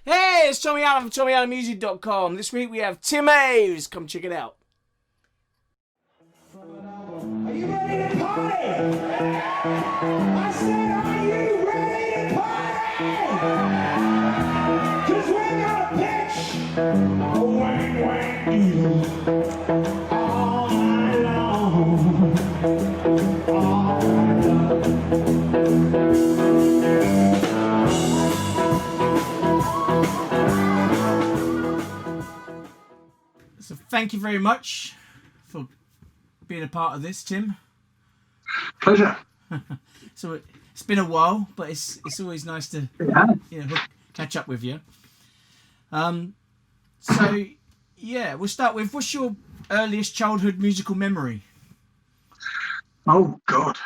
Hey, it's Tommy Allen from TommyAllenMusic.com. This week we have Tim Aves. Come check it out. Are you ready to party? I said, are you ready to party? Cause we're gonna pitch a Wang Wang Doodle all night long. All night long. So thank you very much for being a part of this, Tim. Pleasure. So it's been a while, but it's always nice to catch up with you. So yeah, we'll start with, what's your earliest childhood musical memory? Oh God,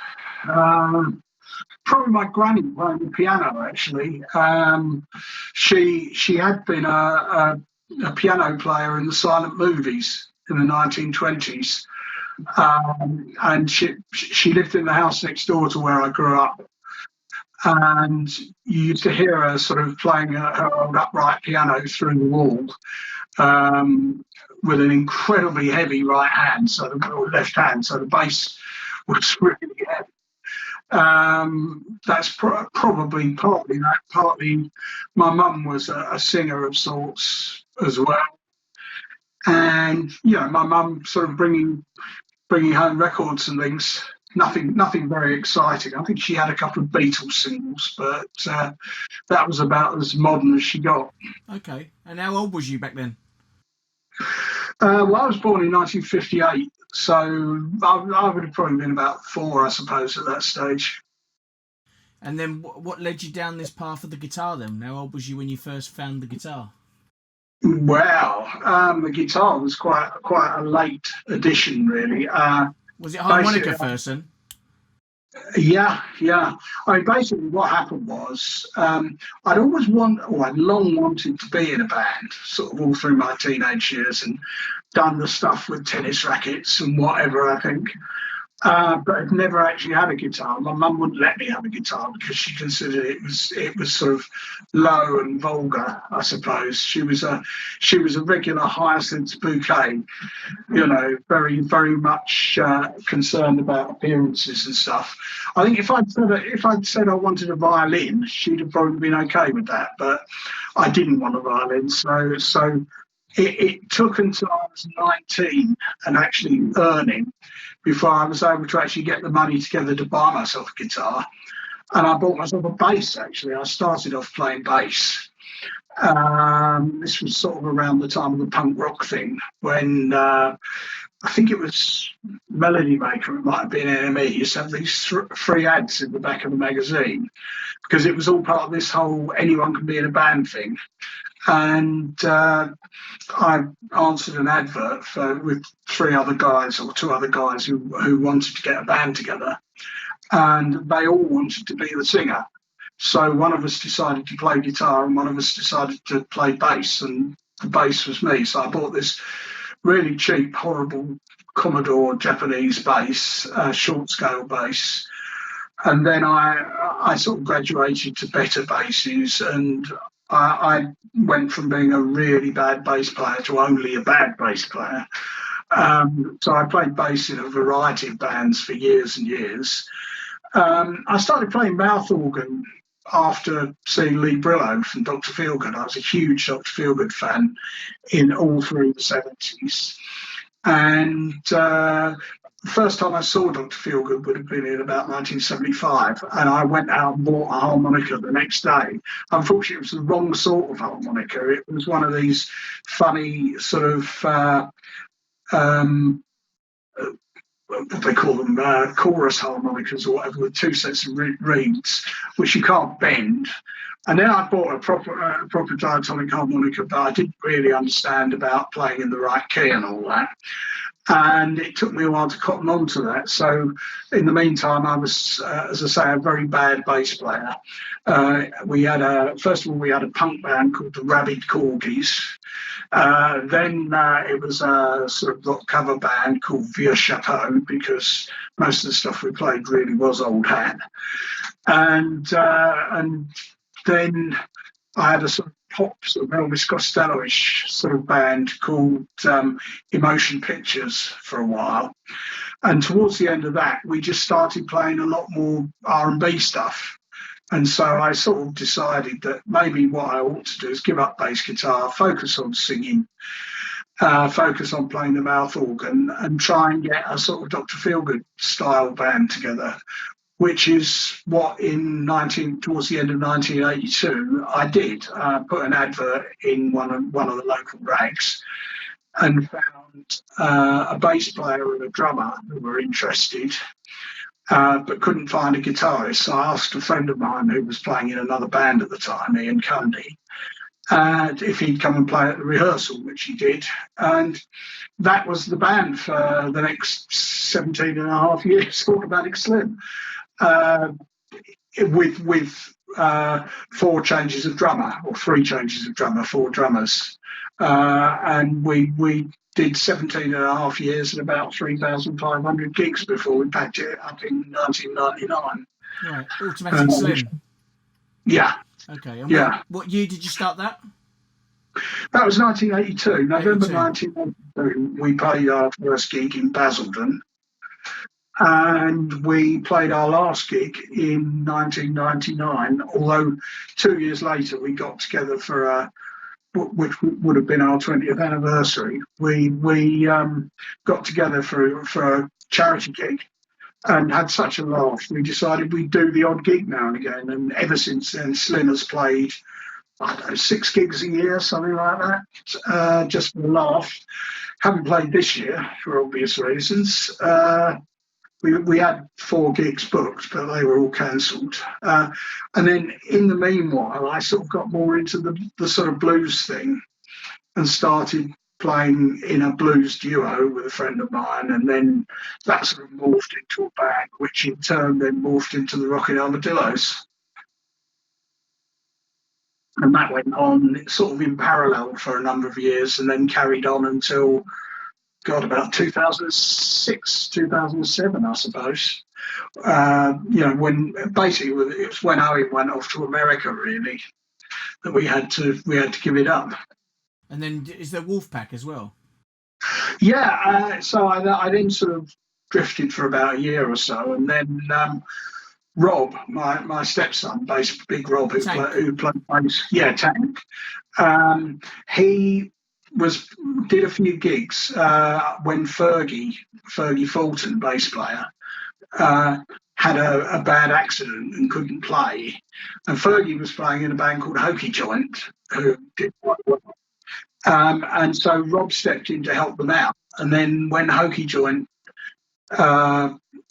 probably my granny playing the piano. Actually, she had been a piano player in the silent movies in the 1920s, and she lived in the house next door to where I grew up. And you used to hear her sort of playing her old upright piano through the wall, with an incredibly heavy right hand, or left hand, so the bass was really heavy. That's probably partly that. Partly, my mum was a singer of sorts as well, and my mum sort of bringing home records and things. Nothing very exciting. I think she had a couple of Beatles singles, but that was about as modern as she got. Okay, and how old was you back then? Well, I was born in 1958, so I would have probably been about 4, I suppose, at that stage. And then what led you down this path of the guitar then? How old was you when you first found the guitar? Well, the guitar was quite a late addition, really. Was it harmonica first then? Yeah. I mean, basically what happened was I'd long wanted to be in a band, sort of all through my teenage years, and done the stuff with tennis rackets and whatever, I think. But I'd never actually had a guitar. My mum wouldn't let me have a guitar because she considered it was sort of low and vulgar, I suppose. She was a regular hyacinth bouquet, very, very much concerned about appearances and stuff. I think if I'd said I wanted a violin, she'd have probably been okay with that. But I didn't want a violin, so it took until I was 19 and actually earning before I was able to actually get the money together to buy myself a guitar. And I bought myself a bass, actually. I started off playing bass. This was sort of around the time of the punk rock thing, when I think it was Melody Maker, it might have been NME, used to have these free ads in the back of the magazine, because it was all part of this whole anyone can be in a band thing. And I answered an advert with 2 other guys who wanted to get a band together, and they all wanted to be the singer. So one of us decided to play guitar and one of us decided to play bass, and the bass was me. So I bought this really cheap, horrible Commodore Japanese bass, short scale bass. And then I sort of graduated to better basses, and I went from being a really bad bass player to only a bad bass player. So I played bass in a variety of bands for years and years. I started playing mouth organ after seeing Lee Brillo from Dr. Feelgood. I was a huge Dr. Feelgood fan all through the 70s. And the first time I saw Dr. Feelgood would have been in about 1975, and I went out and bought a harmonica the next day. Unfortunately, it was the wrong sort of harmonica. It was one of these funny sort of what they call them, chorus harmonicas or whatever, with 2 sets of reeds, which you can't bend. And then I bought a proper diatonic harmonica, but I didn't really understand about playing in the right key and all that. And it took me a while to cotton on to that. So in the meantime, I was, as I say, a very bad bass player. First of all, we had a punk band called the Rabid Corgis. Then it was a sort of rock cover band called Vieux Chapeau, because most of the stuff we played really was old hat. And then I had a sort of pop, sort of Elvis Costello-ish sort of band called Emotion Pictures for a while. And towards the end of that, we just started playing a lot more R&B stuff. And so I sort of decided that maybe what I ought to do is give up bass guitar, focus on singing, focus on playing the mouth organ, and try and get a sort of Dr. Feelgood style band together, which is what towards the end of 1982 I did. I put an advert in one of the local rags and found a bass player and a drummer who were interested, but couldn't find a guitarist. So I asked a friend of mine who was playing in another band at the time, Ian Cundy, if he'd come and play at the rehearsal, which he did. And that was the band for the next 17 and a half years, Automatic Slim, with 4 changes of drummer, or 3 changes of drummer, 4 drummers. And we did 17 and a half years and about 3,500 gigs before we packed it up in 1999. Right, Automatic Slim. Yeah. Okay, and Yeah. what year did you start that? That was 1982. November 82. 1982, we played our first gig in Basildon. And we played our last gig in 1999, although 2 years later we got together for which would have been our 20th anniversary. We got together for a charity gig and had such a laugh. We decided we'd do the odd gig now and again. And ever since then, Slim has played, I don't know, 6 gigs a year, something like that, just for a laugh. Haven't played this year for obvious reasons. We had 4 gigs booked, but they were all cancelled. And then in the meanwhile, I sort of got more into the sort of blues thing and started playing in a blues duo with a friend of mine. And then that sort of morphed into a band, which in turn then morphed into the Rockin' Armadillos. And that went on sort of in parallel for a number of years and then carried on until, God, about 2006, 2007, I suppose. When basically it was when Owen went off to America, really, that we had to give it up. And then is there Wolfpack as well? Yeah, so I then sort of drifted for about a year or so, and then Rob, my stepson, Big Rob, who played bass, Tank. He did a few gigs when Fergie Fulton, bass player, had a bad accident and couldn't play. And Fergie was playing in a band called Hokey Joint, who did quite well. And so Rob stepped in to help them out. And then when Hokey Joint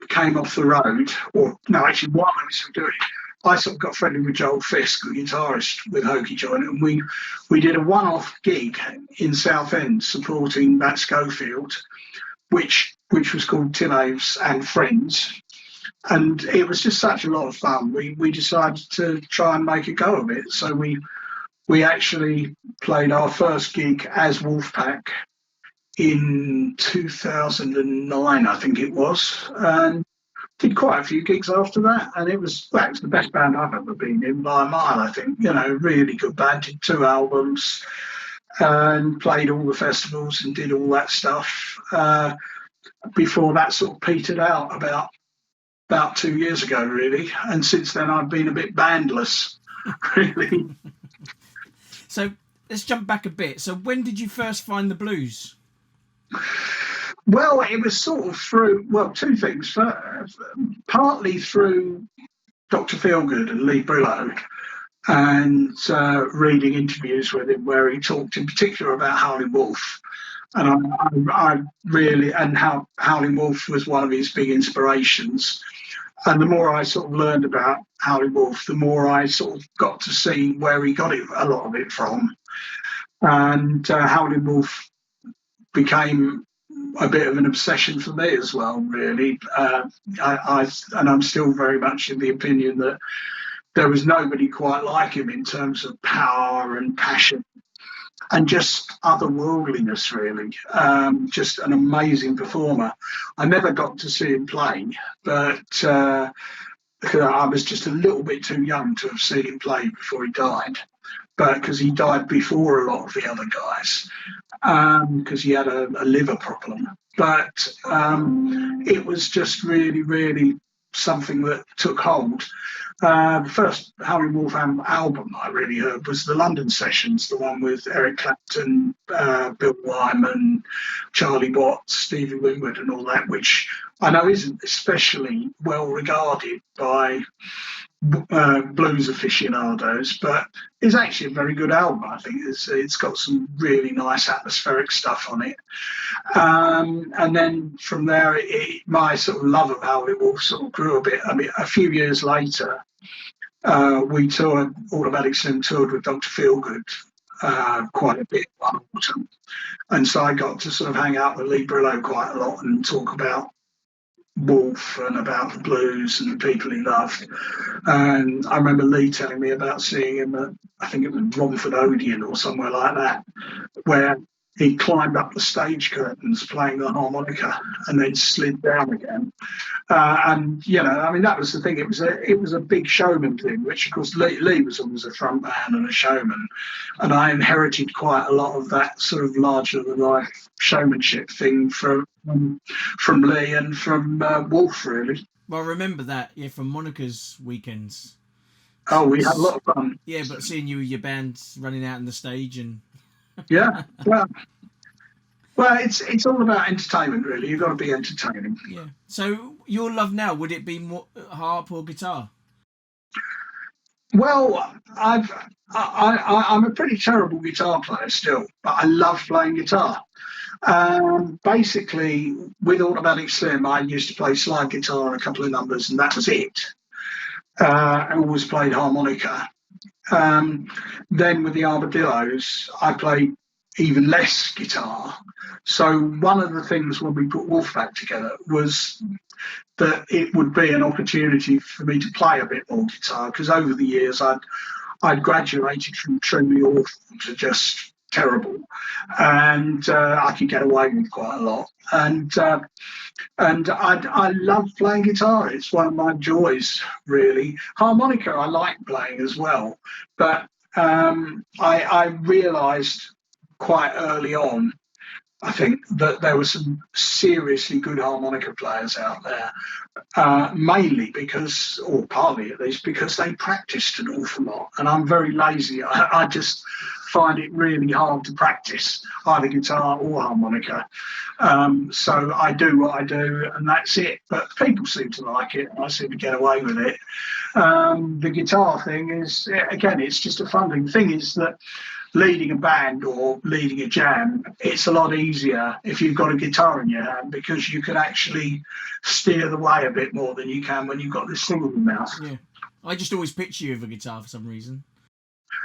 came off the road, or no, actually, while I was still doing it, I sort of got friendly with Joel Fisk, the guitarist with Hokey Joint, and we did a one-off gig in Southend supporting Matt Schofield, which was called Tim Aves and Friends, and it was just such a lot of fun. We decided to try and make a go of it, so we actually played our first gig as Wolfpack in 2009, I think it was, and did quite a few gigs after that, and it was the best band I've ever been in by a mile, I think. Really good band, did 2 albums and played all the festivals and did all that stuff before that sort of petered out about 2 years ago, really. And since then I've been a bit bandless, really. So let's jump back a bit. So when did you first find the blues? Well, it was sort of through, 2 things. Partly through Dr. Feelgood and Lee Brillo, and reading interviews with him where he talked in particular about Howlin' Wolf. And I really, and how Howlin' Wolf was one of his big inspirations. And the more I sort of learned about Howlin' Wolf, the more I sort of got to see where he got a lot of it from. And Howlin' Wolf became a bit of an obsession for me as well, really. I'm still very much in the opinion that there was nobody quite like him in terms of power and passion and just otherworldliness, really. Just an amazing performer. I never got to see him play, but I was just a little bit too young to have seen him play before he died. but because he died before a lot of the other guys, because he had a liver problem. But it was just really, really something that took hold. The first Howlin' Wolf album I really heard was the London Sessions, the one with Eric Clapton, Bill Wyman, Charlie Watts, Stevie Winwood, and all that, which I know isn't especially well regarded by blues aficionados, but it's actually a very good album. I think it's got some really nice atmospheric stuff on it. And then from there, my sort of love of Howlin' Wolf sort of grew a bit. I mean, a few years later, we toured, Automatic Slim toured with Dr. Feelgood quite a bit one autumn. And so I got to sort of hang out with Lee Brillo quite a lot and talk about Wolf and about the blues and the people he loved. And I remember Lee telling me about seeing him at, I think it was Romford Odeon or somewhere like that, where he climbed up the stage curtains playing the harmonica and then slid down again. And you know, I mean, that was the thing. It was a big showman thing, which of course Lee was always a front man and a showman, and I inherited quite a lot of that sort of larger than life showmanship thing from Lee and from Wolf, really. Well, I remember that, yeah, from Monica's weekends. Oh, we had a lot of fun. Yeah, but seeing you with your band running out on the stage and Yeah, well, it's all about entertainment, really. You've got to be entertaining. Yeah. So your love now, would it be more harp or guitar? Well, I'm a pretty terrible guitar player still, but I love playing guitar. Basically, with Automatic Slim, I used to play slide guitar on a couple of numbers, and that was it. I always played harmonica. Then with the Armadillos, I played even less guitar. So one of the things when we put Wolf back together was that it would be an opportunity for me to play a bit more guitar, because over the years I'd graduated from truly awful to just terrible, and I could get away with quite a lot. And I love playing guitar. It's one of my joys, really. Harmonica I like playing as well, but I realised quite early on, I think, that there were some seriously good harmonica players out there, mainly because, or partly at least, because they practiced an awful lot. And I'm very lazy. I just find it really hard to practice either guitar or harmonica. So I do what I do, and that's it. But people seem to like it, and I seem to get away with it. The guitar thing is, again, it's just a fun thing. The thing is that leading a band or leading a jam, it's a lot easier if you've got a guitar in your hand, because you can actually steer the way a bit more than you can when you've got this thing in your mouth. Yeah, I just always picture you with a guitar for some reason.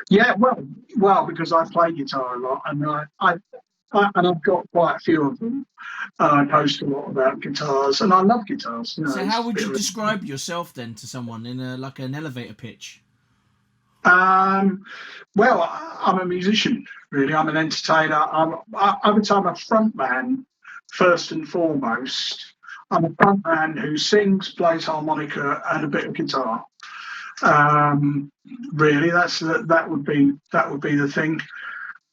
Yeah, well, because I play guitar a lot, and I've got quite a few of them. I post a lot about guitars, and I love guitars. You know, so how would you describe yourself then to someone in like an elevator pitch? Well, I'm a musician, really. I'm an entertainer. I would say I'm a front man, first and foremost. I'm a front man who sings, plays harmonica, and a bit of guitar. Really, that would be the thing.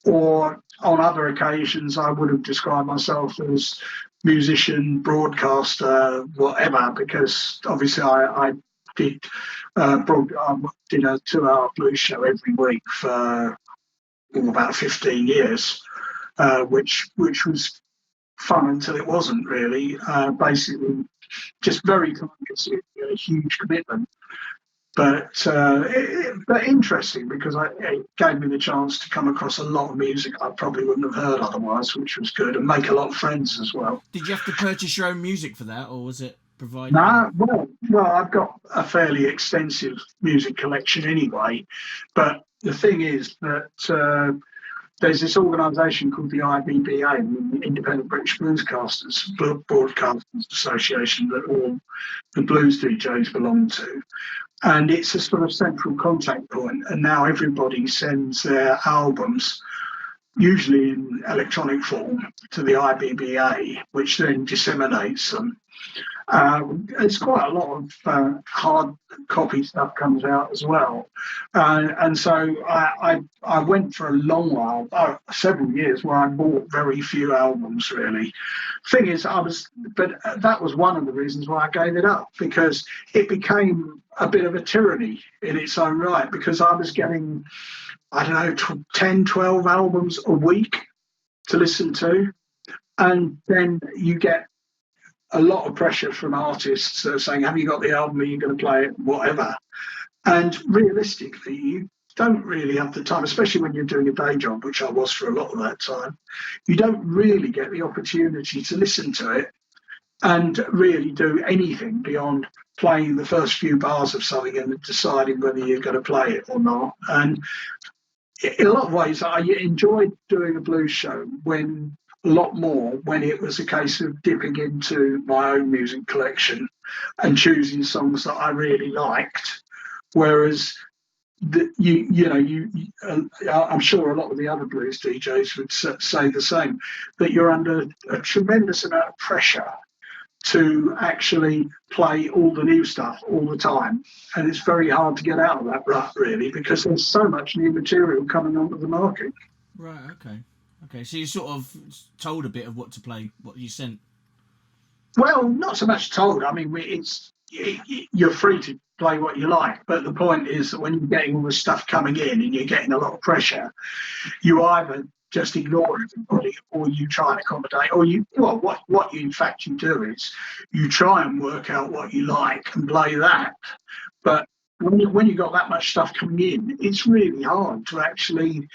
Or on other occasions, I would have described myself as musician, broadcaster, whatever, because obviously I did I did a 2-hour blues show every week for about 15 years, which was fun until it wasn't really. Basically, just very a huge commitment. But interesting, because it gave me the chance to come across a lot of music I probably wouldn't have heard otherwise, which was good, and make a lot of friends as well. Did you have to purchase your own music for that, or was it provided? No, well, I've got a fairly extensive music collection anyway. But the thing is that there's this organisation called the IBBA, the Independent British Broadcasters Association, that all the blues DJs belong to. And it's a sort of central contact point. And now everybody sends their albums, usually in electronic form, to the IBBA, which then disseminates them. It's quite a lot of hard copy stuff comes out as well, and so I went for a long while, several years, where I bought very few albums. Really, thing is, but that was one of the reasons why I gave it up, because it became a bit of a tyranny in its own right, because I was getting, I don't know, 10, 12 albums a week to listen to, and then you get a lot of pressure from artists saying, have you got the album? Are you going to play it? Whatever. And realistically, you don't really have the time, especially when you're doing a day job, which I was for a lot of that time. You don't really get the opportunity to listen to it and really do anything beyond playing the first few bars of something and deciding whether you're going to play it or not. And in a lot of ways, I enjoyed doing a blues show a lot more when it was a case of dipping into my own music collection and choosing songs that I really liked. Whereas I'm sure a lot of the other blues DJs would say the same, that you're under a tremendous amount of pressure to actually play all the new stuff all the time. And it's very hard to get out of that rut, really, because there's so much new material coming onto the market. Right, okay. So you sort of told a bit of what to play, what you sent. Well, not so much told. I mean, you're free to play what you like, but the point is that when you're getting all this stuff coming in and you're getting a lot of pressure, you either just ignore everybody, or you try and accommodate, or what you in fact you do is you try and work out what you like and play that. But when you've got that much stuff coming in, it's really hard to actually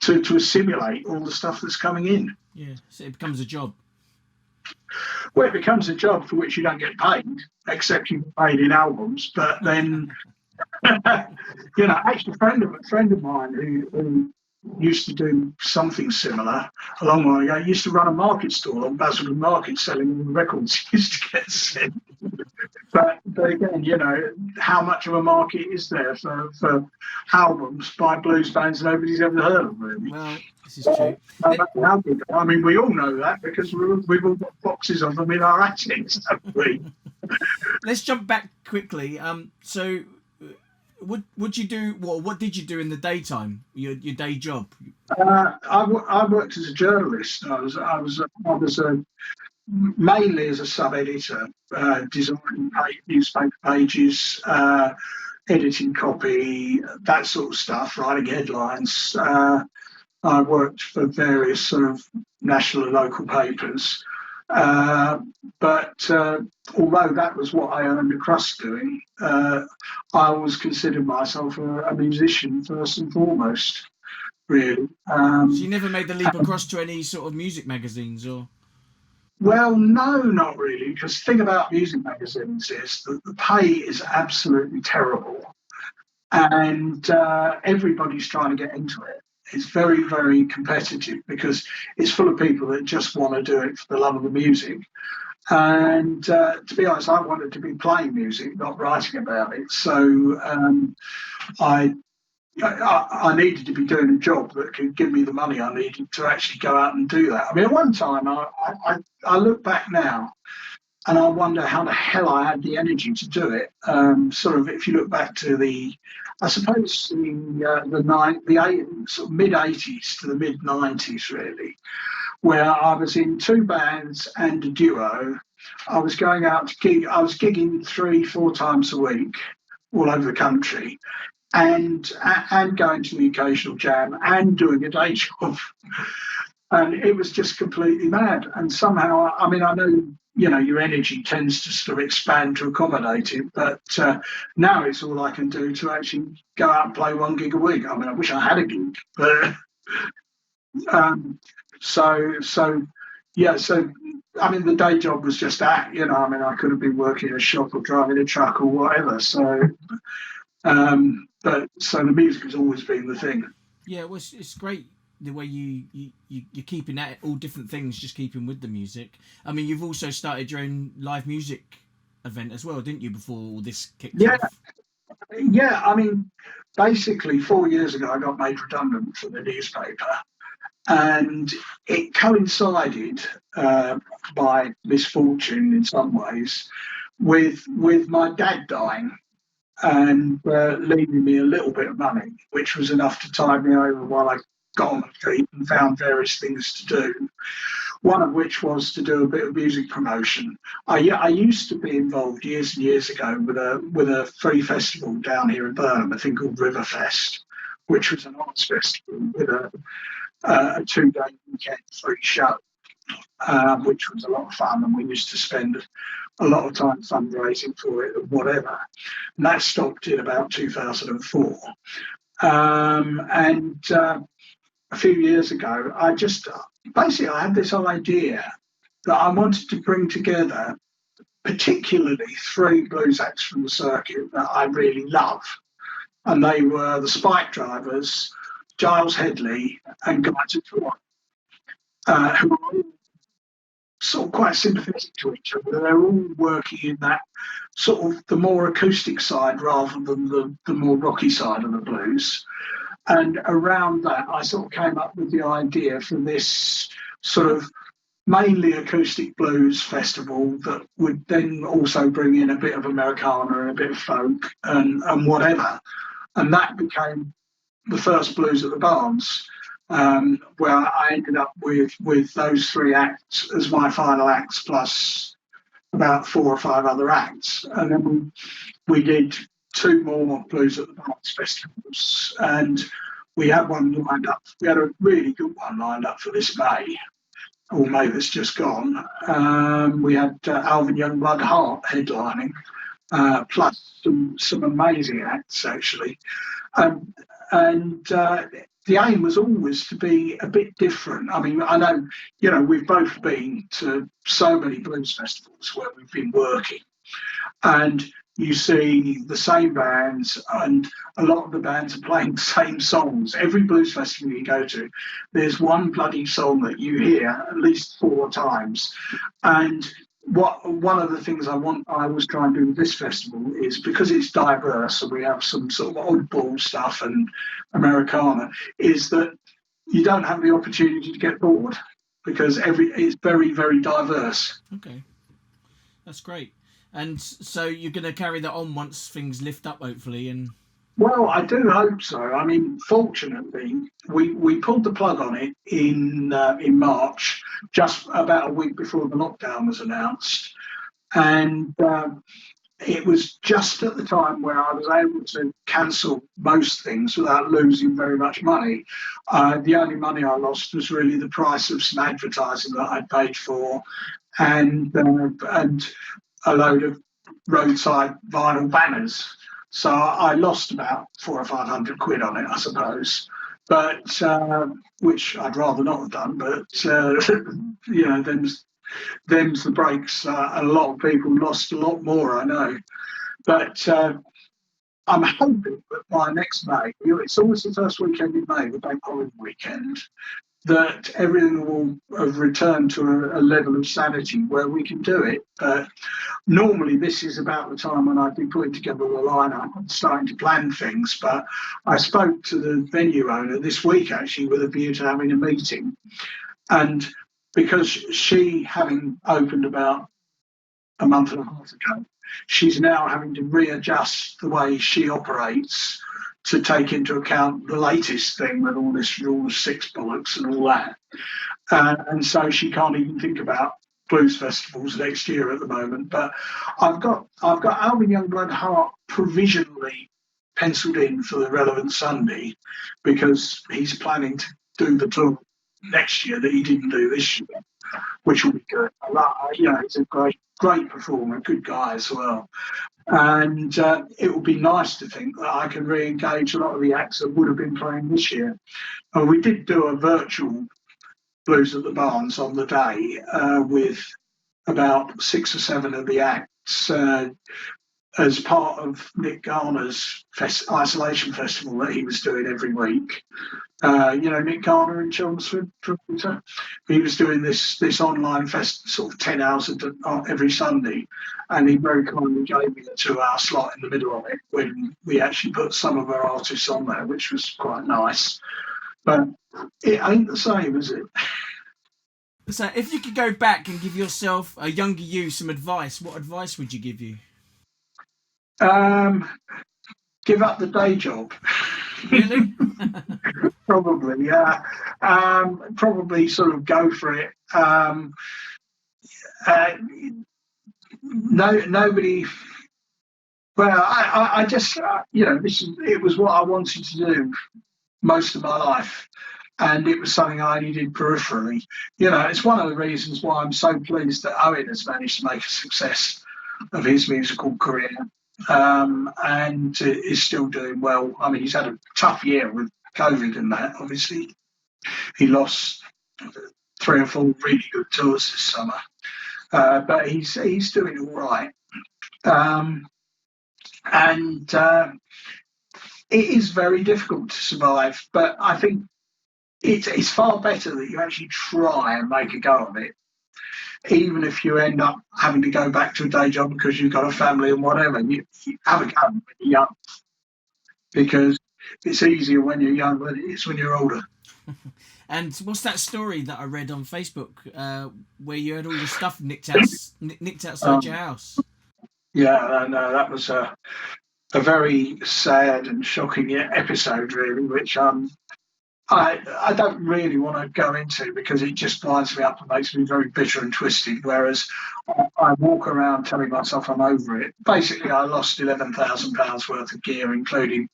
to assimilate all the stuff that's coming in. Yeah, so it becomes a job. Well, it becomes a job for which you don't get paid, except you get paid in albums. But then, actually, a friend of mine who used to do something similar a long while ago, used to run a market stall on Basildon Market selling all the records he used to get sent. But again, how much of a market is there for albums by blues bands nobody's ever heard of, really? Well, this is true. I mean, we all know that because we've all got boxes of them in our attics, haven't we? Let's jump back quickly. So, what you do? What did you do in the daytime? Your day job? I worked as a journalist. I was mainly as a sub-editor, designing newspaper pages, editing copy, that sort of stuff, writing headlines. I worked for various sort of national and local papers. But although that was what I earned a crust doing, I always considered myself a musician first and foremost, really. So you never made the leap across to any sort of music magazines, or? Well, no, not really, because the thing about music magazines is that the pay is absolutely terrible, and everybody's trying to get into it. It's very, very competitive because it's full of people that just want to do it for the love of the music. And to be honest, I wanted to be playing music, not writing about it. So I needed to be doing a job that could give me the money I needed to actually go out and do that. I mean, at one time, I look back now and I wonder how the hell I had the energy to do it. Sort of, if you look back to I suppose the mid '80s to the mid '90s, really, where I was in two bands and a duo. I was going out to gig. I was gigging 3-4 times a week all over the country, and going to the occasional jam and doing a day job. And it was just completely mad. And somehow, I mean, I know, your energy tends to sort of expand to accommodate it, but now it's all I can do to actually go out and play 1 gig a week. I mean, I wish I had a gig, but so I mean, the day job was just that, I mean, I could have been working in a shop or driving a truck or whatever. So, but the music has always been the thing. Yeah, well, it's great the way you're keeping at all different things, just keeping with the music. I mean, you've also started your own live music event as well, didn't you, before all this kicked off? Yeah, I mean, basically 4 years ago, I got made redundant from the newspaper. and it coincided by misfortune in some ways with my dad dying and leaving me a little bit of money, which was enough to tide me over while I got on my feet and found various things to do. One of which was to do a bit of music promotion. I used to be involved years and years ago with a free festival down here in Burnham, a thing called Riverfest, which was an arts festival with a 2-day weekend free show, which was a lot of fun, and we used to spend a lot of time fundraising for it or whatever. And that stopped in about 2004. And a few years ago, I had this idea that I wanted to bring together particularly 3 blues acts from the circuit that I really love. And they were the Spike Drivers, Giles Headley, and Guy Tutor, who are sort of quite sympathetic to each other. They're all working in that sort of the more acoustic side rather than the more rocky side of the blues. And around that, I sort of came up with the idea for this sort of mainly acoustic blues festival that would then also bring in a bit of Americana and a bit of folk and whatever. And that became the first Blues at the Barns, where I ended up with those 3 acts as my final acts, plus about 4 or 5 other acts. And then we did 2 more Blues at the Barns festivals, and we had one lined up. We had a really good one lined up for this May, or May that's just gone. We had Alvin Youngblood Hart headlining, plus some amazing acts actually. And the aim was always to be a bit different. I mean, I know, we've both been to so many blues festivals where we've been working, and you see the same bands, and a lot of the bands are playing the same songs. Every blues festival you go to, there's one bloody song that you hear at least 4 times. And one of the things I was trying to do with this festival is, because it's diverse and we have some sort of oddball stuff and Americana, is that you don't have the opportunity to get bored, because it's very, very diverse. Okay, that's great. And so you're going to carry that on once things lift up, hopefully. And well, I do hope so. I mean, fortunately, we pulled the plug on it in March, just about a week before the lockdown was announced, and it was just at the time where I was able to cancel most things without losing very much money. The only money I lost was really the price of some advertising that I'd paid for, and a load of roadside vinyl banners. So I lost about 400 or 500 quid on it, I suppose, but which I'd rather not have done. But them's the breaks. A lot of people lost a lot more, I know. But I'm hoping that by next May, it's always the first weekend in May, the bank holiday weekend, that everything will have returned to a level of sanity where we can do it. Normally, this is about the time when I'd be putting together the lineup and starting to plan things. But I spoke to the venue owner this week, actually, with a view to having a meeting. And because she, having opened about a month and a half ago, she's now having to readjust the way she operates to take into account the latest thing with all this Rule of 6 bollocks and all that. And so she can't even think about blues festivals next year at the moment. But I've got Alvin Youngblood Hart provisionally penciled in for the relevant Sunday, because he's planning to do the tour next year that he didn't do this year, which will be good. He's a great performer, good guy as well. And it would be nice to think that I can re-engage a lot of the acts that would have been playing this year. And we did do a virtual Blues at the Barns on the day with about 6 or 7 of the acts as part of Nick Garner's isolation festival that he was doing every week. Nick Garner in Chelmsford, he was doing this online fest, sort of 10 hours every Sunday, and he very kindly gave me a 2-hour slot in the middle of it when we actually put some of our artists on there, which was quite nice. but it ain't the same, is it? So, if you could go back and give yourself a younger you some advice, what advice would you give you? Um, give up the day job. Really? Probably, yeah. Probably sort of go for it. Uh, no, nobody. Well, I just, it was what I wanted to do most of my life, and it was something I only did peripherally. It's one of the reasons why I'm so pleased that Owen has managed to make a success of his musical career, and is still doing well. I mean, he's had a tough year with COVID and that. Obviously, he lost 3 or 4 really good tours this summer, but he's doing all right. Um, and it is very difficult to survive, but I think it's far better that you actually try and make a go of it, even if you end up having to go back to a day job because you've got a family and whatever. You have a go when you're young, because it's easier when you're young than it is when you're older. And what's that story that I read on Facebook where you had all your stuff nicked outside your house? Yeah, no, that was a very sad and shocking episode, really, which I don't really want to go into because it just winds me up and makes me very bitter and twisted. Whereas I walk around telling myself I'm over it. Basically, I lost £11,000 worth of gear, including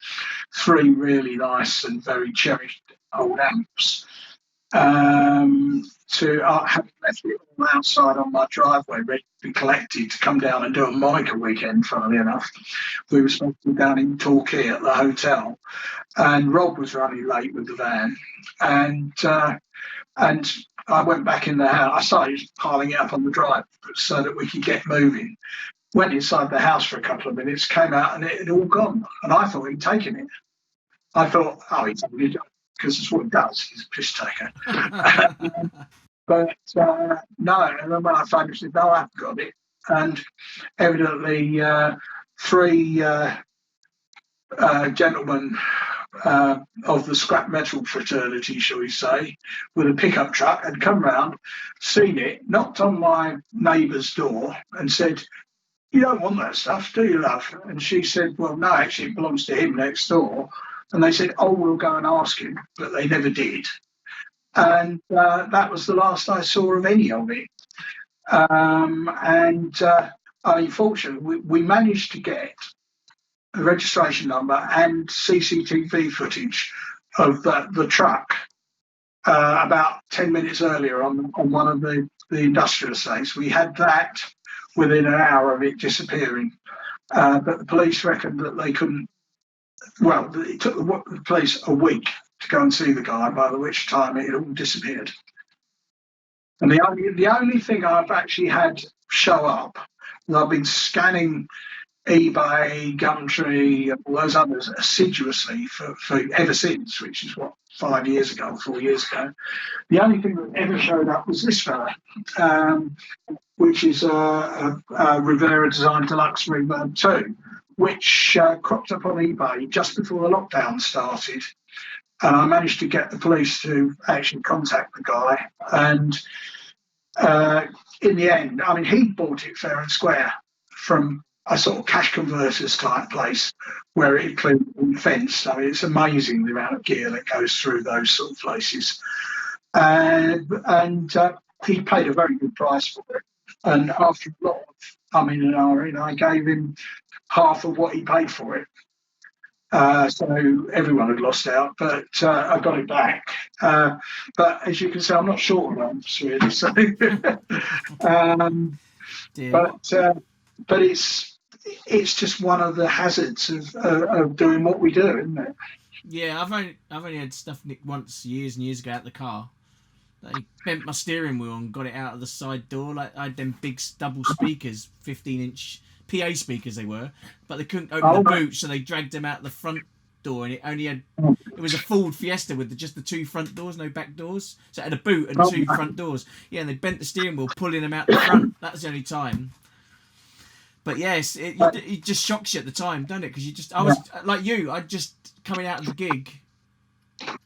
3 really nice and very cherished old amps. To having left it all outside on my driveway, ready to be collected to come down and do a Monica weekend. Funnily enough, we were supposed to be down in Torquay at the hotel, and Rob was running late with the van, and I went back in the house. I started piling it up on the drive so that we could get moving. Went inside the house for a couple of minutes, came out, and it had all gone. And I thought he'd taken it. I thought, oh, he's already done, because that's what he does. He's a piss taker. But no, and then when I phoned him, he said, no, I haven't got it. And evidently, 3 gentlemen of the scrap metal fraternity, shall we say, with a pickup truck had come round, seen it, knocked on my neighbour's door and said, you don't want that stuff, do you, love? And she said, well, no, actually, it belongs to him next door. And they said, oh, we'll go and ask him. But they never did. And that was the last I saw of any of it. Unfortunately, we managed to get a registration number and CCTV footage of the truck about 10 minutes earlier on one of the industrial estates. We had that within an hour of it disappearing. But the police reckoned that they couldn't. Well, it took the police a week to go and see the guy, by which time it had all disappeared. And the only thing I've actually had show up, and I've been scanning eBay, Gumtree, all those others assiduously for ever since, which is what, 4 years ago. The only thing that ever showed up was this fella, which is a Rivera Design Deluxe Reverb 2, which cropped up on eBay just before the lockdown started. And I managed to get the police to actually contact the guy. And in the end, I mean, he bought it fair and square from a sort of cash converters type place where it included the fence. I mean, it's amazing the amount of gear that goes through those sort of places. And he paid a very good price for it. And after a lot of umming and ahhing, I gave him half of what he paid for it. So everyone had lost out, but I got it back. But as you can see, I'm not short of amps, really. So, but it's just one of the hazards of doing what we do, isn't it? Yeah, I've only had stuff nicked once years and years ago out the car. They bent my steering wheel and got it out of the side door. Like I had them big double speakers, 15-inch PA speakers they were, but they couldn't open the boot, so they dragged them out the front door, and it was a Ford Fiesta with just the 2 front doors, no back doors, so it had a boot and 2 front doors. Yeah, and they bent the steering wheel, pulling them out the front. That was the only time. But yes, it just shocks you at the time, doesn't it? Because I was like you, I just coming out of the gig,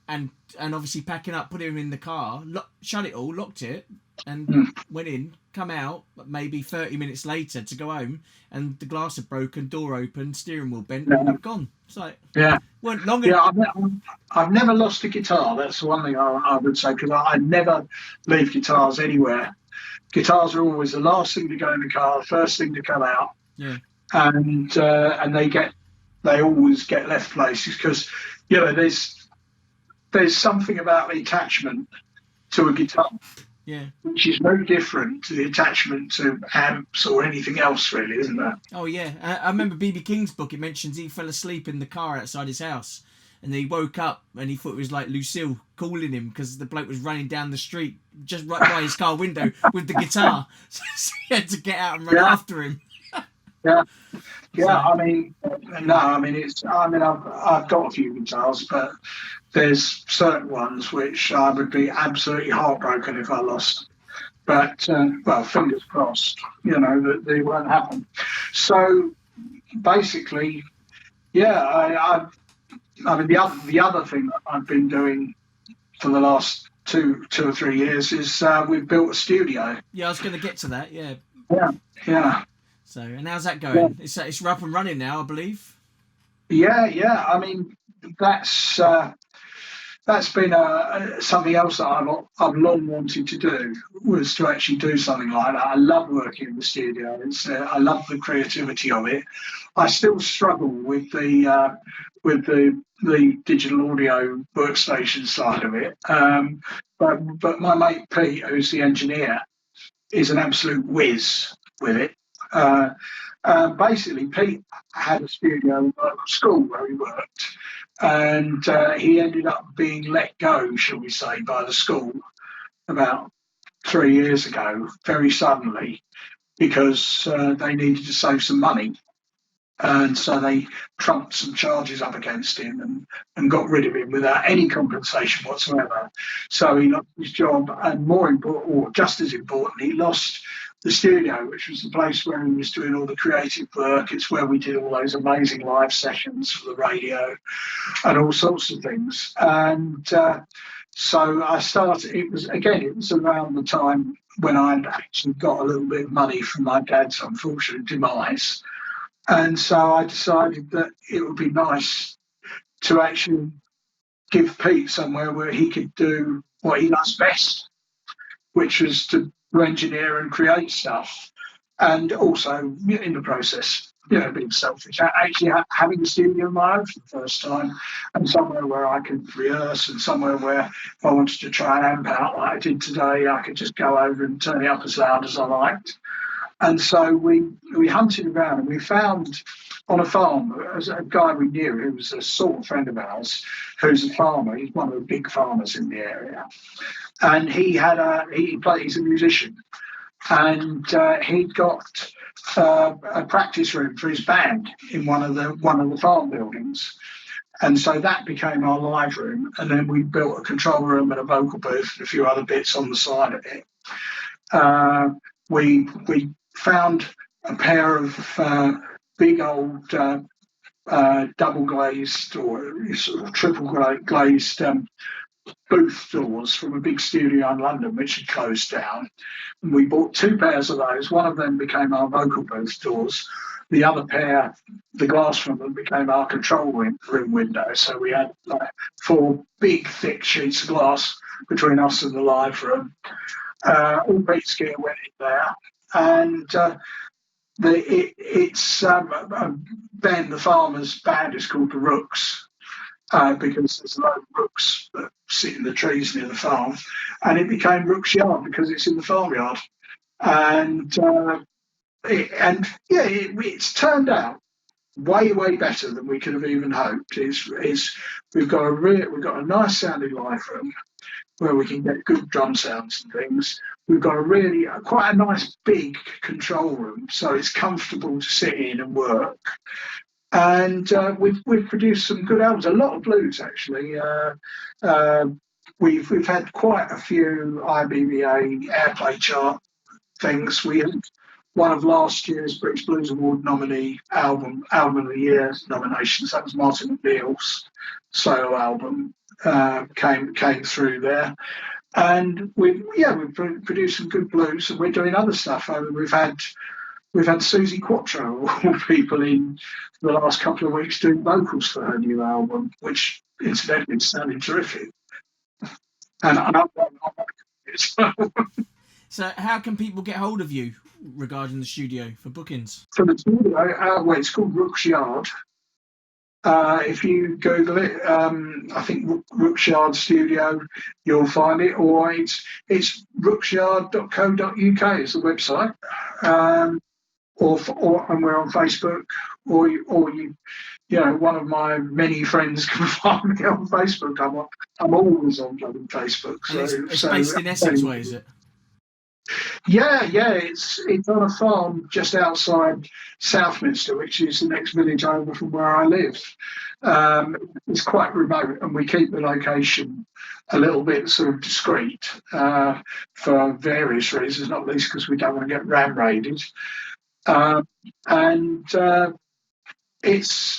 and obviously packing up, putting him in the car, shut it all, locked it, and went in, come out maybe 30 minutes later to go home, and the glass had broken, door open, steering wheel bent, and it gone. It's like, Yeah. weren't long Yeah, I've never lost a guitar. That's the one thing I would say, because I never leave guitars anywhere. Guitars are always the last thing to go in the car, the first thing to come out, Yeah. and they always get left places because there's something about the attachment to a guitar, Yeah. which is very different to the attachment to amps or anything else, really, isn't it? Oh yeah, I remember BB King's book. It mentions he fell asleep in the car outside his house, and he woke up and he thought it was like Lucille calling him because the bloke was running down the street just right by his car window with the guitar. So he had to get out and run after him. Yeah. Yeah, So, I mean, no, I mean I've got a few guitars, but there's certain ones which I would be absolutely heartbroken if I lost. But well, fingers crossed, that they won't happen. So basically, yeah, I mean the other thing that I've been doing for the last two or 3 years is we've built a studio. yeah, I was going to get to that. Yeah. Yeah. So, and how's that going? It's up and running now, I believe. Yeah. I mean, that's been something else that I've long wanted to do, was to actually do something like that. I love working in the studio. I love the creativity of it. I still struggle with the digital audio workstation side of it. But my mate Pete, who's the engineer, is an absolute whiz with it. Basically, Pete had a studio in local school where he worked, and he ended up being let go, shall we say, by the school about 3 years ago, very suddenly, because they needed to save some money. And so they trumped some charges up against him and got rid of him without any compensation whatsoever. So he lost his job, and more important, or just as important, he lost the studio, which was the place where he was doing all the creative work. It's where we did all those amazing live sessions for the radio and all sorts of things. And so I started, it was around the time when I'd actually got a little bit of money from my dad's unfortunate demise. And so I decided that it would be nice to actually give Pete somewhere where he could do what he does best, which was to engineer and create stuff. And also, in the process, being selfish, actually having a studio of my own for the first time, and somewhere where I could rehearse, and somewhere where if I wanted to try and amp out like I did today, I could just go over and turn it up as loud as I liked. And so we hunted around, and we found on a farm as a guy we knew who was a sort of friend of ours, who's a farmer. He's one of the big farmers in the area, and he's a musician, and he'd got a practice room for his band in one of the farm buildings. And so that became our live room, and then we built a control room and a vocal booth and a few other bits on the side of it. We found a pair of big old double glazed or sort of triple glazed booth doors from a big studio in London, which had closed down. And we bought 2 pairs of those. One of them became our vocal booth doors. The other pair, the glass from them, became our control room window. So we had like 4 big, thick sheets of glass between us and the live room. All Pete's gear went in there, and Ben, the farmer's band, is called the Rooks, because there's a lot of rooks that sit in the trees near the farm, and it became Rooksyard because it's in the farmyard, and it's turned out way better than we could have even hoped. We've got a nice sounding live room where we can get good drum sounds and things. We've got quite a nice big control room, so it's comfortable to sit in and work. And we've produced some good albums, a lot of blues actually. We've had quite a few IBBA airplay chart things. We had one of last year's British Blues Award nominee album of the year nominations. That was Martin McNeil's solo album. came through there, and we've produced some good blues, and we're doing other stuff. I mean, we've had Susie Quattro, of all people, in the last couple of weeks doing vocals for her new album, which incidentally is sounding terrific. And I'm So how can people get hold of you regarding the studio for bookings? for the studio, it's called Rooksyard. If you Google it, I think Rooksyard Studio, you'll find it. Or it's rooksyard.co.uk is the website. And we're on Facebook, or you know, one of my many friends can find me on Facebook. I'm always on Facebook. So it's based in Essex way, is it? Yeah, it's on a farm just outside Southminster, which is the next village over from where I live. It's quite remote, and we keep the location a little bit sort of discreet for various reasons, not least because we don't want to get ram raided. It's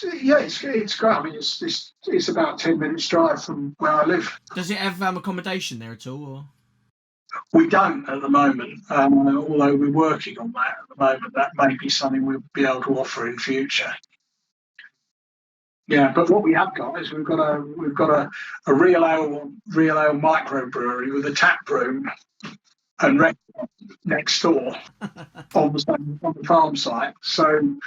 great. I mean, it's about 10 minutes drive from where I live. Does it have accommodation there at all? Or? We don't at the moment, although we're working on that at the moment. That may be something we'll be able to offer in future. Yeah, but what we have got is we've got a real ale microbrewery with a tap room and restaurant next door on the farm site. So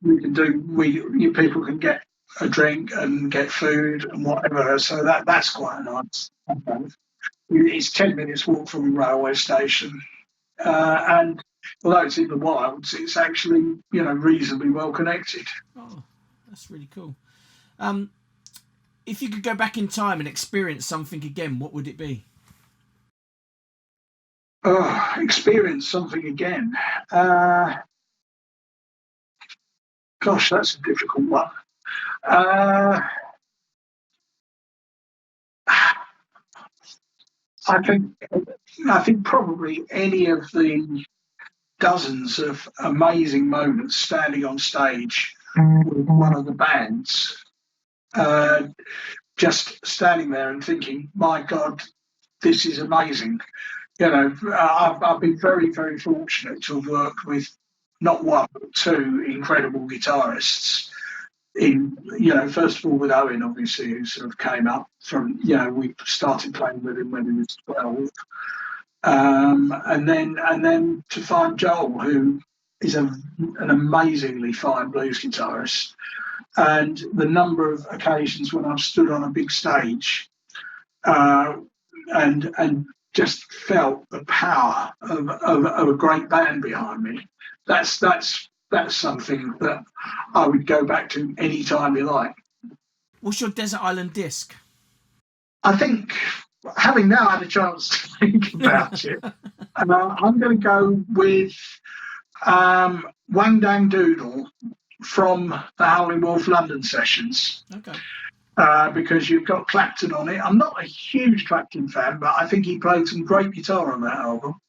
people can get a drink and get food and whatever. So that's quite nice. It's 10 minutes walk from the railway station, and although it's in the wilds, it's actually reasonably well connected. Oh, that's really cool. If you could go back in time and experience something again, what would it be? Experience something again. Gosh, that's a difficult one. I think probably any of the dozens of amazing moments standing on stage with one of the bands, just standing there and thinking, "My God, this is amazing." I've been very, very fortunate to have worked with not one but two incredible guitarists. First of all with Owen, obviously, who sort of came up from, we started playing with him when he was 12. And then to find Joel, who is an amazingly fine blues guitarist. And the number of occasions when I've stood on a big stage and just felt the power of a great band behind me. That's something that I would go back to any time you like. What's your desert island disc? I think, having now had a chance to think about it, I'm going to go with Wang Doodle from the Howling Wolf London sessions. Okay. Because you've got Clapton on it. I'm not a huge Clapton fan, but I think he played some great guitar on that album.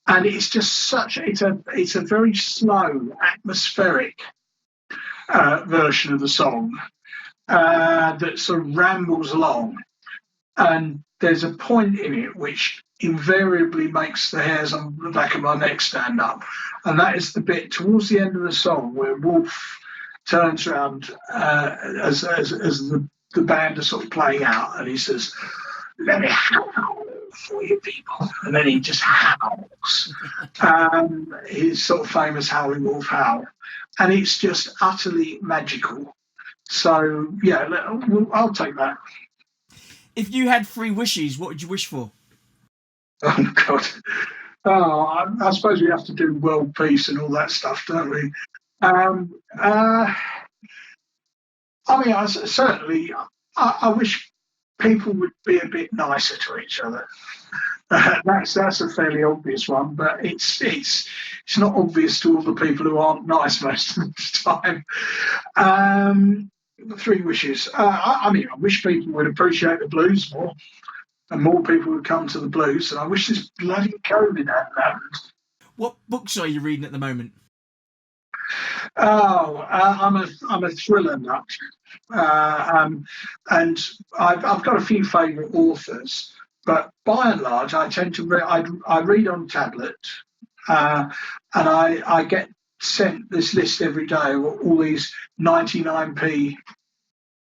And it's just it's a very slow, atmospheric version of the song that sort of rambles along. And there's a point in it which invariably makes the hairs on the back of my neck stand up. And that is the bit towards the end of the song where Wolf turns around as the band are sort of playing out, and he says, "Let me howl for you people," and then he just howls. His sort of famous Howling Wolf howl, and it's just utterly magical. So yeah, I'll take that. If you had 3 wishes, what would you wish for? Oh God! I suppose we have to do world peace and all that stuff, don't we? I mean, I wish people would be a bit nicer to each other. That's a fairly obvious one, but it's not obvious to all the people who aren't nice most of the time. 3 wishes. I wish people would appreciate the blues more, and more people would come to the blues. And I wish this bloody COVID hadn't happened. What books are you reading at the moment? I'm a thriller nut. And I've got a few favourite authors, but by and large, I tend to I read on tablet, and I get sent this list every day of all these 99p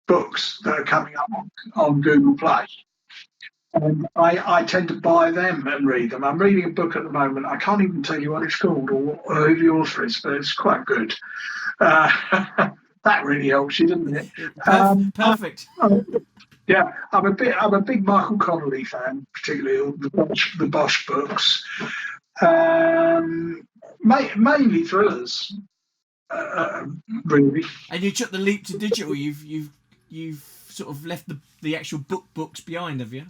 books that are coming up on Google Play. And I tend to buy them and read them. I'm reading a book at the moment. I can't even tell you what it's called or who the author is, but it's quite good. Uh, that really helps you, doesn't it? Perfect. Yeah, I'm a big Michael Connolly fan, particularly the Bosch books. Mainly thrillers, really. And you took the leap to digital. You've sort of left the actual books behind, have you?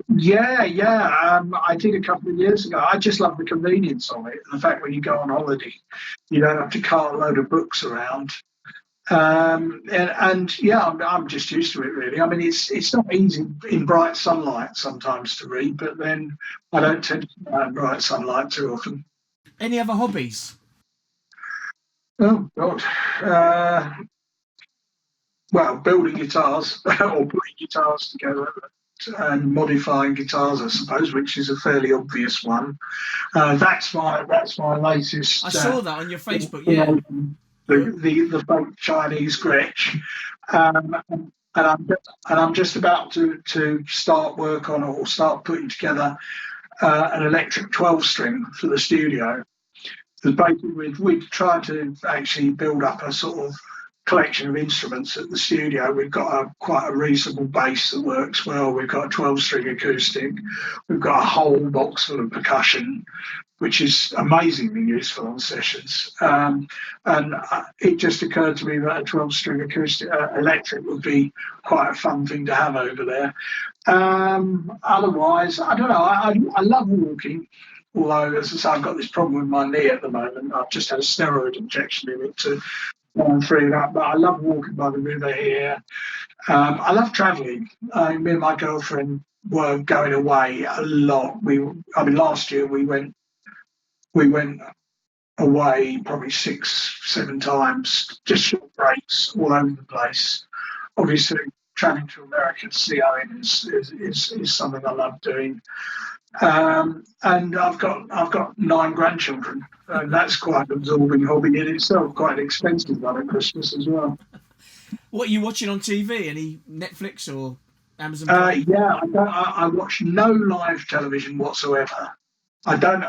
Yeah, yeah. I did a couple of years ago. I just love the convenience of it. The fact when you go on holiday, you don't have to cart a load of books around. And yeah, I'm just used to it really. I mean, it's not easy in bright sunlight sometimes to read, but then I don't tend to go out in bright sunlight too often. Any other hobbies? Oh God. Well, building guitars or putting guitars together and modifying guitars, I suppose, which is a fairly obvious one. That's my latest. I saw that on your Facebook. Yeah. The fake Chinese Gretsch, and I'm just about to start work on or start putting together an electric 12 string for the studio. Because basically we've tried to actually build up a sort of collection of instruments at the studio. We've got quite a reasonable bass that works well. We've got a 12-string acoustic. We've got a whole box full of percussion, which is amazingly useful on sessions. And it just occurred to me that a 12-string acoustic electric would be quite a fun thing to have over there. Otherwise, I don't know. I love walking. Although, as I say, I've got this problem with my knee at the moment. I've just had a steroid injection in it to free it up. But I love walking by the river here. I love travelling. Me and my girlfriend were going away a lot. Last year we went away probably 6, 7 times, just short breaks all over the place. Obviously, travelling to America to see Owen is something I love doing. And I've got 9 grandchildren, and that's quite an absorbing hobby in itself. Quite an expensive one at Christmas as well. What are you watching on TV? Any Netflix or Amazon Prime? Yeah, I watch no live television whatsoever. I don't.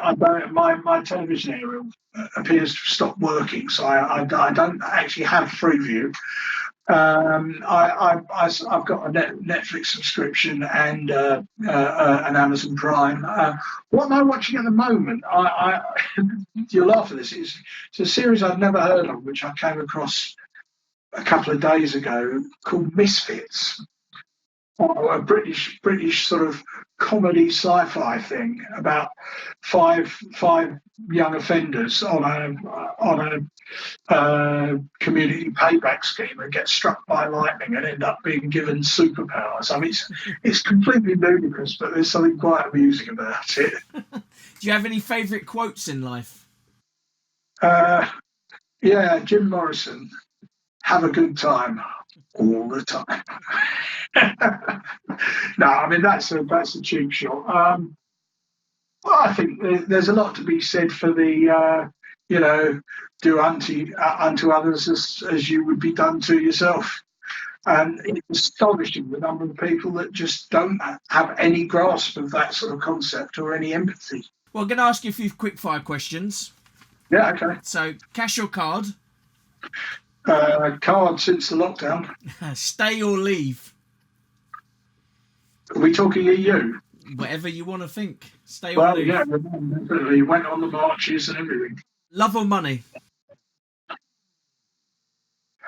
My television aerial appears to stop working, so I don't actually have Freeview. I've got a Netflix subscription and an Amazon Prime. What am I watching at the moment? You'll laugh at this. It's a series I've never heard of, which I came across a couple of days ago, called Misfits. A British sort of comedy sci-fi thing about five young offenders on a community payback scheme and get struck by lightning and end up being given superpowers. I mean, it's completely ludicrous, but there's something quite amusing about it. Do you have any favourite quotes in life? Yeah, Jim Morrison. Have a good time all the time. No, I mean that's a cheap shot. Well, I think there's a lot to be said for the do unto others as you would be done to yourself. And it's astonishing the number of people that just don't have any grasp of that sort of concept or any empathy. Well, I'm going to ask you a few quick fire questions. Yeah, okay. So, cash or card? Card since the lockdown. Stay or leave? Are we talking EU? Whatever you want to think. Stay or leave? Yeah, definitely. Went on the marches and everything. Love or money?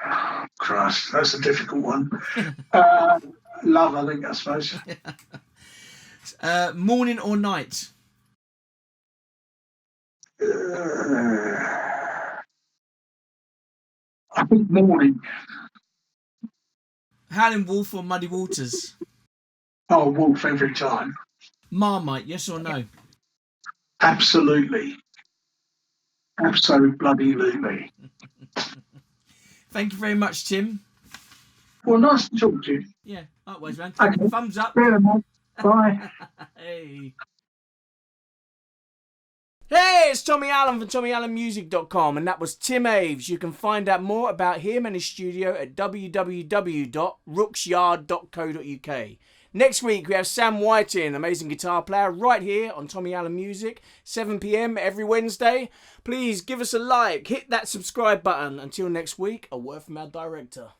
Oh, Christ, that's a difficult one. Love, I think, I suppose. Morning or night? I think morning. Howling Wolf or Muddy Waters? Oh, Wolf every time. Marmite, yes or no? Absolutely. Absolutely bloody. Thank you very much, Tim. Well, nice to talk to you. Yeah, likewise, man. Okay. Thumbs up. See you then, mate. Bye. Hey. Hey, it's Tommy Allen from TommyAllenMusic.com, and that was Tim Aves. You can find out more about him and his studio at www.rooksyard.co.uk. Next week we have Sam Whiting, amazing guitar player, right here on Tommy Allen Music, 7 p.m. every Wednesday. Please give us a like, hit that subscribe button. Until next week, a word from our director.